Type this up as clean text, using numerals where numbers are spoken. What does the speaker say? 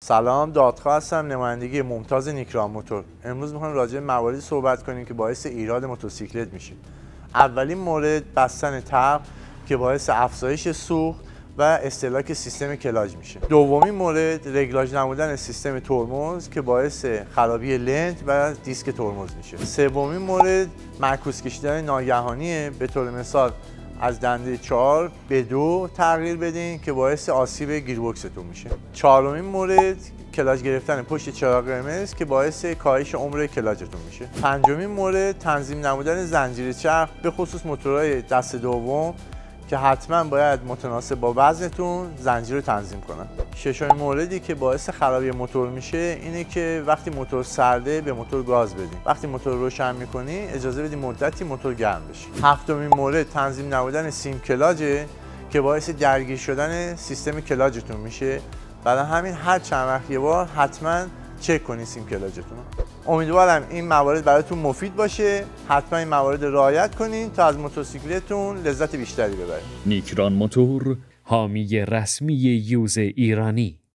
سلام، دادخواه هستم، نمایندگی ممتاز نیکران موتور. امروز میخوایم راجع به مواردی صحبت کنیم که باعث ایراد موتورسیکلت میشه. اولین مورد بستن ترق که باعث افزایش سوخت و استهلاک سیستم کلاج میشه. دومین مورد رگلاژ نبودن سیستم ترمز که باعث خرابی لنت و دیسک ترمز میشه. سومین مورد معکوس کشیدن ناگهانیه، به طور مثال از دنده 4 به 2 تغییر بدین که باعث آسیب گیربکستون میشه. چهارمین مورد کلاج گرفتن پشت چراغ قرمز که باعث کاهش عمر کلاجتون میشه. پنجمین مورد تنظیم نبودن زنجیره چرخ به خصوص موتورهای دست دوم که حتما باید متناسب با وزنتون زنجیر رو تنظیم کنن. ششمین موردی که باعث خرابی موتور میشه اینه که وقتی موتور سرده به موتور گاز بدین. وقتی موتور رو روشن میکنی اجازه بدین مدتی موتور گرم بشه. هفتمین مورد تنظیم نبودن سیم کلاجه که باعث درگیر شدن سیستم کلاجتون میشه. برای همین هر چند وقت یه بار حتما چک کنید سیم کلاجتون. امیدوارم این موارد براتون مفید باشه. حتما این موارد رعایت کنین تا از موتورسیکلتون لذت بیشتری ببرید. نیکران موتور، حامی رسمی یوز ایرانی.